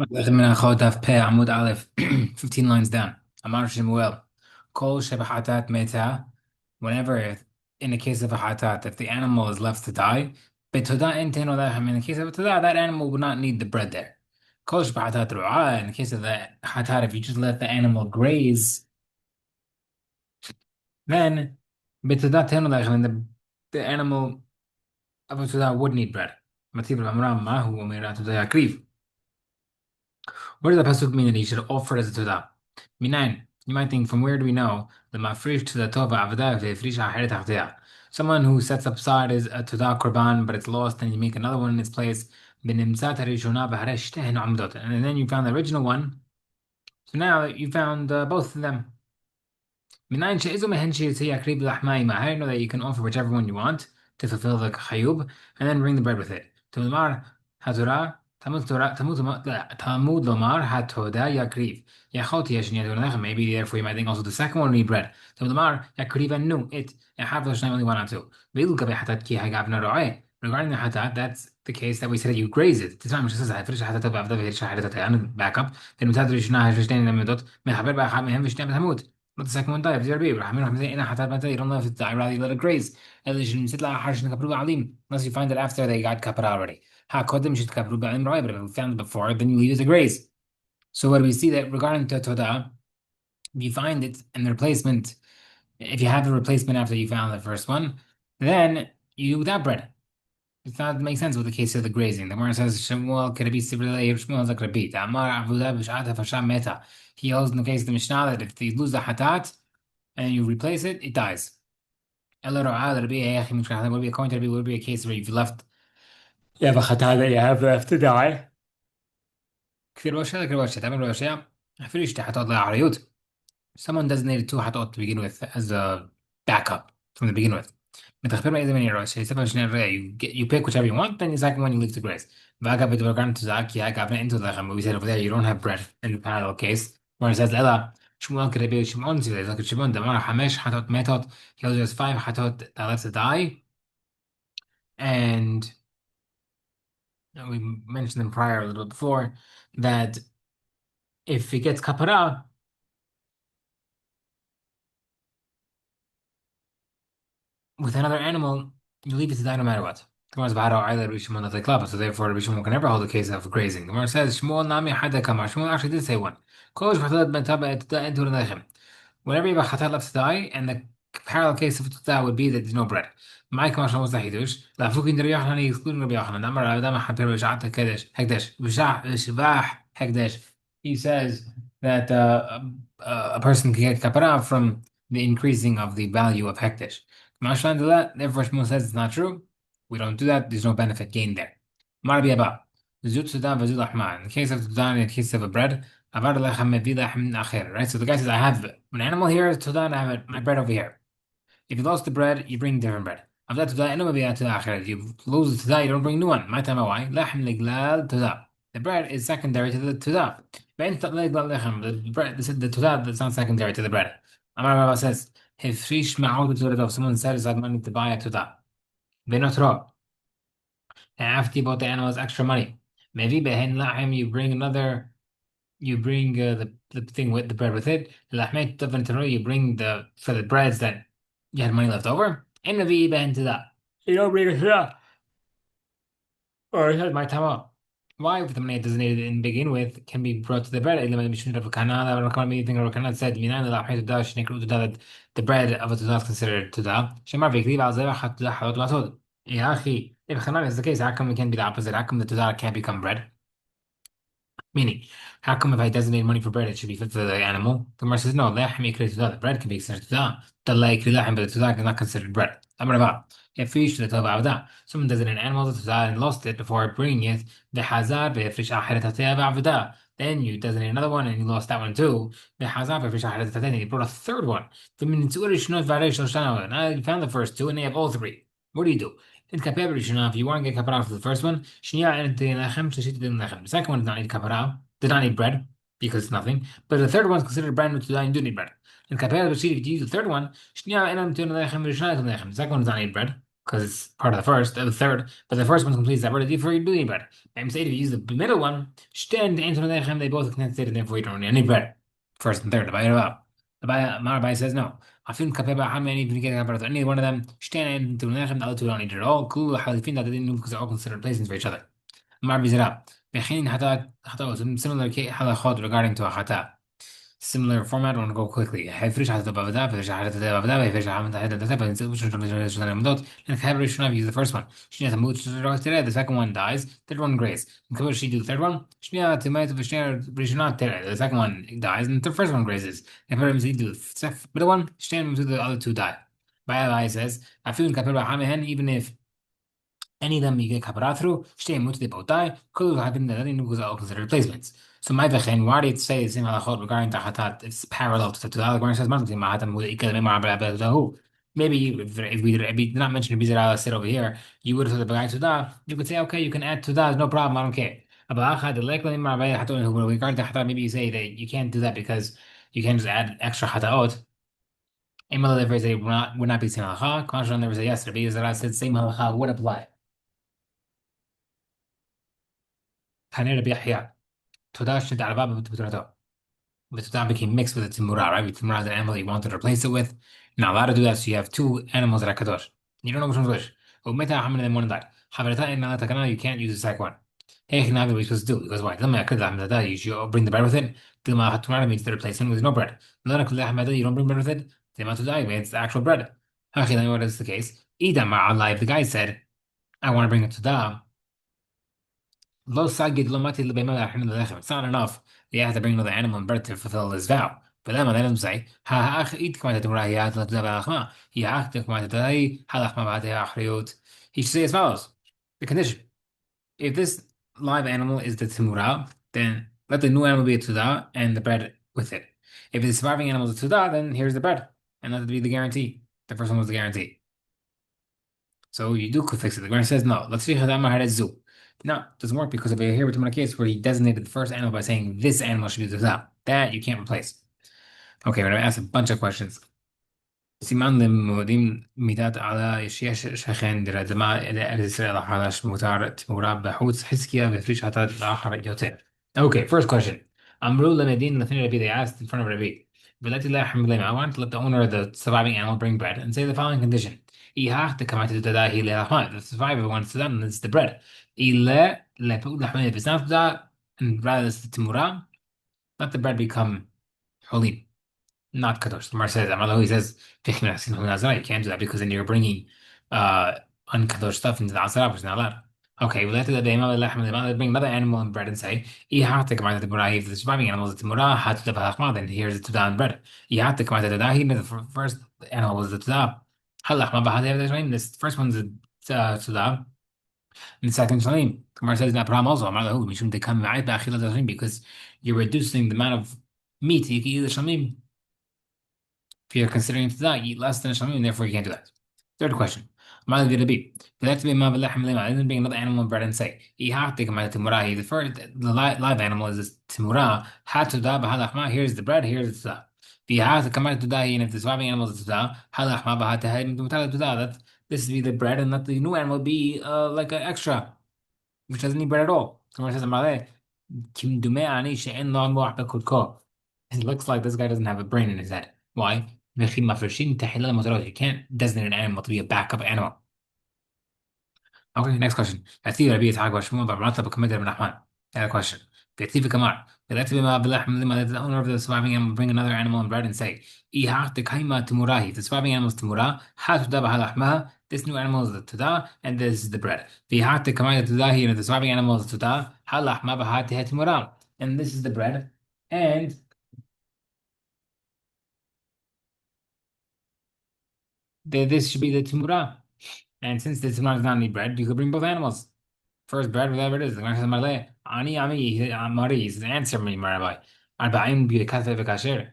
Menahot Daf Peh Amud Aleph, 15 lines down. Amar Shemuel, Kol Shebahatat Meta, whenever, in the case of a hatat, if the animal is left to die, Betoda Enten Olechem, in the case of a todah, that animal would not need the bread there. Kol Shebahatat Ru'ah, in the case of the hatat, if you just let the animal graze, then Betoda Ten Olechem, and the animal of a todah would need bread. Matib Amram Mahu Omerat Yakriv. What does the pasuk mean that he should offer as a todah? Minayin, you might think, from where do we know the mafrish to the tova avda ve'frish ha'acheret tachteha? Someone who sets up aside is a todah korban, but it's lost, and you make another one in its place. B'nimtzat harishona v'harei shtehen amdot, and then you found the original one. So now you found both of them. Minayin she'izu mehen sheyitzei yakrib l'achmayim. How do you know that you can offer whichever one you want to fulfill the chayub, and then bring the bread with it? To the Hatorah. Talmud Lomar Hatoda Yakriv. Yachoti Yashnia Donachem. Maybe therefore you might think also the second one we need bread. Talmud Lomar Yakriv and Nu it. Yahav Loshnai only one or two. Vilu Gabe Hatat Ki Hagavna Roe. Regarding the Hatat, that's the case that we said that you graze it. The time which says Hafrish Hatat Avda Virish Hatat back up. Then Mutad Rishna Hashtain Lamidot Mehaber Baham Mehem Vishnem Hamut. Let the second one die. If you're you don't know if it's die, rather you let it graze. Unless you find it after they got kapara already. But if we found it before, then you leave it as a graze. So what do we see that regarding to Todah, if you find it in the replacement, if you have a replacement after you found the first one, then you do without bread. It's not make sense with the case of the grazing. The Gemara says Shemuel could be Shmuel Zakrabit. Amar Avuda B'Shat Hafasham Meta. He holds in the case of the Mishnah that if you lose the hatat and you replace it, it dies. Would be a coin to be would be a case where you have a hatat that you have left to die. Someone designated two hatot to begin with as a backup from the begin with. You pick whichever you want, then the second one you leave to grace. We said over there you don't have bread in the parallel case where it says Ella Shmuel could be Shimon. Look at Shimon. The Hamesh hatot metot. He also has five hatot that left to die, and we mentioned them prior a little bit before that if it gets kapara with another animal, you leave it to die no matter what. The Gemara says, so therefore Rabbi Shimon can never hold a case of grazing. The Gemara says, Shmuel Nami Hada Kamar. Shmuel actually did say one. Whenever you have a chatat left to die, and the parallel case of that would be that there's no bread. My commercial was the hidush. Lafukin der Yochanan excluding Rabbi Yochanan. Amar Adam Haper B'Shat Hekdesh B'Shah Hekdesh. He says that a person can get kapara from the increasing of the value of Hekdesh. Mashlan do that. Therefore, Shmuel says it's not true. We don't do that. There's no benefit gained there. Marbi Abba. Zut Sudan Vazul Ahman. In the case of Sudan, in the case of a bread, right? So the guy says, I have an animal here, Sudan, I have my bread over here. If you lost the bread, you bring different bread. If you lose the Tudah, you don't bring new one. My time why? The bread is secondary to the Tudah. The bread, the Tudah that's not secondary to the bread. Amar Rabba says, if someone says I money to buy a Tudah, after you bought the animals extra money. Maybe behen lahem, you bring the thing with the bread with it. You bring for the breads that you had money left over. And maybe behen to that. You don't bring it to that. Or it had my time. Why, if the money designated in begin with can be brought to the bread? Anything of Kana said, that the bread of a tudah is considered tudah. If Hanan is the case, how come it can't be the opposite? How come the tudah can't become bread? Meaning, how come if I designate money for bread, it should be fit for the animal? The Gemara says, no, the bread can be considered tudah. But the tudah is not considered bread. If fish the tova someone designated an animal to tudah and lost it before bringing it, the hazard then you designate another one and you lost that one too. The hazard you brought a third one. Now you found the first two and they have all three. What do you do? If you want to get kapara for the first one, the second one does not need kapara, does not need bread because it's nothing. But the third one is considered bread, which you do need bread. In kapara, if you use the third one, the second one does not need bread. because it's part of the first, the third, but the first one completes that word before you do any bread. I'm saying if you use the middle one, stand and lechem, they both connected, and therefore you don't need any bread. First and third, the Bayar the Marabai says no. I feel kapeba how many even get about any one of them, stand and lechem, the other two don't need it at all. Cool, how they think that they didn't know because they're all considered placements for each other. Mar bizarre. Bechin hata some similar halachot regarding to a hata. Similar format, I want to go quickly. هيفرش حتى تبقى بدأ فرش حتى تبقى بدأ هيفرش حتى حتى تبقى بدأ فنسيب مش المدات لأن هيفرش شنو use the first one شنو تموت the second one dies third one grace نكمل شيء do the third one شنو تميت شنو بريشنا the second one dies and the first one grazes هيفرش do the middle one شنو the other two die By says I feel in kapel even if any of them you get kapara through, stay much they both die, could happen that any numbers are all considered replacements. So my vechen, why did it say the same halachot regarding tahatat? It's parallel to the other one says man mahatam with ikal maybe if we did not mention the bizarre sit over here, you would have said the guy to that. You could say, okay, you can add to that, no problem, I don't care. Regarding tahatat, maybe you say that you can't do that because you can't just add extra hataot. Imala never say would not be same halacha. Kmashan never say yes. Rabbi Yisrael said same halacha would apply. Tanir Rabbi Yahya. Todah should alabab b'todah. But todah became mixed with the timurah, right? The timurah is an animal you wanted to replace it with. You're not allowed to do that, so you have two animals that are kadosh. You don't know which one's which. Umeta, how many of them one died? Havrata in takana, you can't use the second one. Hey, now what are you supposed to do? Because why? You should bring the bread with it. Dilma hatumara means the replacement with no bread. You don't bring bread with it. Dilma tudai means the actual bread. What is the case? Idam ma'alai, the guy said, I want to bring it to da. Lo sagid lo mati lo bema lahin lechem. It's not enough. You have to bring another animal and bird to fulfill his vow. But then let him say, ha ach it kama tetumra yad la tuda balachma. Yach te kama tetay halachma ba'ate achriyut. He should say as follows. The condition. If this live animal is the timura, then let the new animal be a tuda and the bread with it. If the surviving animal is a tuda, then here's the bread. And let it be the guarantee. The first one was the guarantee. So you do could fix it. The Gemara says no. Let's see how that zoo. No, it doesn't work because over here we're a case where he designated the first animal by saying this animal should be the top. That you can't replace. Okay, we're gonna ask a bunch of questions. סימן לימודים מידת على שיש שכן דרדמה ארץ ישראל החדש מותר תמורה בחוץ חזקיה והפריש חטאת לאחר יותר. Okay, first question. אמרו למדין לפני רבי, they asked in front of Rabbi. ולתי לחם להם, I want to let the owner of the surviving animal bring bread and say the following condition. إيهاك تكمات تدادا هي للحمد. The survivor wants to them, it's the bread. إلا لبقول لحمد, if it's not that, and rather it's the timura, let the bread become holy. Not kadosh. The Mar says, he says, you can't do that because then you're bringing unkadosh stuff into the asara, which is not allowed. Okay, we let the bring another animal and bread and say, if the surviving animal is the timura, then here's the tudah and bread. The first animal was the tudah. This first one's the tudah, and the second shalim. Gemara says that problem also. Because you're reducing the amount of meat you can eat the shalim. If you're considering to that, you eat less than a shamim, and therefore you can't do that. Third question. Let them bring another animal and bread and say, the first, the live animal is this timura, here's the bread, here's the and if the surviving animal is that this would be the bread and let the new animal be like an extra, which doesn't need bread at all. It looks like this guy doesn't have a brain in his head. Why? You can't designate an animal to be a backup animal. Okay, next question. Another question. The owner of the surviving animal bring another animal and bread and say, the surviving animal is timura, this new animal is the tuda, and this is the bread. The surviving animal is tuda, and this is the bread, and this should be the timura. And since the timura does not need bread, you could bring both animals. First bread, whatever it is. The Gemara says, "Marle, ani ami amari." He says, "Answer me, Rabbi. Arba'im b'yekatve v'kasher."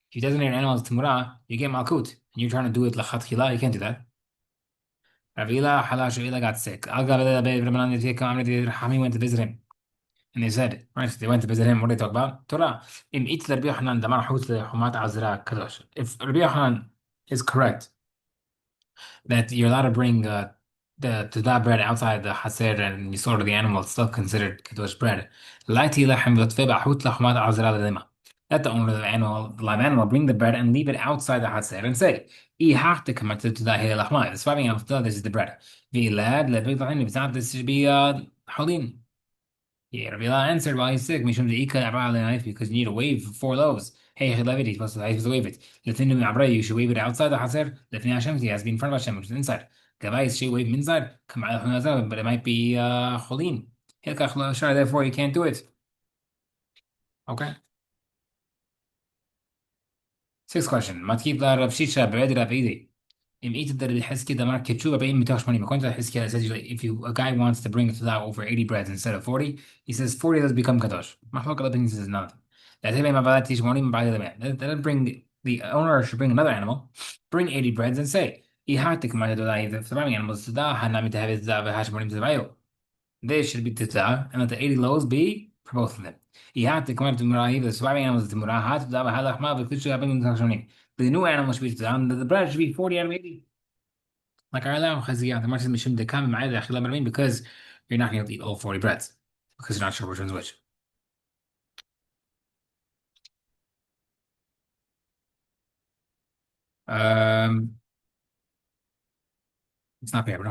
If you designate an animal as timura, you get malkut, and you're trying to do it lachatchila. You can't do that. Ravila halash Ravila got sick. Al Hami went to visit him, and they said, right, they went to visit him. What did they talk about? Torah. Im itz Rabbi Yochanan damar hut lechumat azra kadosh. If Rabbi Yochanan is correct that you're allowed to bring the that bread outside the haser and you slaughter the animal, it's still considered kiddush bread. Laiti lechem v'tfei b'achut lachmat azra l'dima. Let the owner of the animal, the live animal, bring the bread and leave it outside the haser and say, "I have to come to that hele lachma." The surviving animal, this is the bread. V'ilad lebig v'chayin. If it's not, this should be halin. Yeah, Rabbi Allah answered while he's sick, Mishum de'ika abra knife because you need to wave 4 loaves. Hey, Chilevit, he's supposed to wave it. Letinu abra, you should wave it outside the Haser. Letini Hashem, he has to be in front of Hashem, which is inside. Gavai, she wave him inside. Come out, but it might be Cholin. Hilkach lo shar, therefore you can't do it. Okay. Sixth question. Matkif la Rav Shisha be'ed Rav Idi. Im eat the Hizki damar ketchuva be'im mitosh money. According to Hizki, it says usually if a guy wants to bring it to that over 80 breads instead of 40, he says 40 does become kadosh. Machlok opinion says nothing. That doesn't bring the owner should bring another animal, bring 80 breads and say, the surviving animals they should be tita, and let the 80 loaves be for both of them. The surviving animals the new animal should be tita, and the bread should be 40 out of 80. Like our lamb chaziyah, the Martin Mishum de Kam because you're not going to eat all 40 breads because you're not sure which one's which. Um, it's not fair, but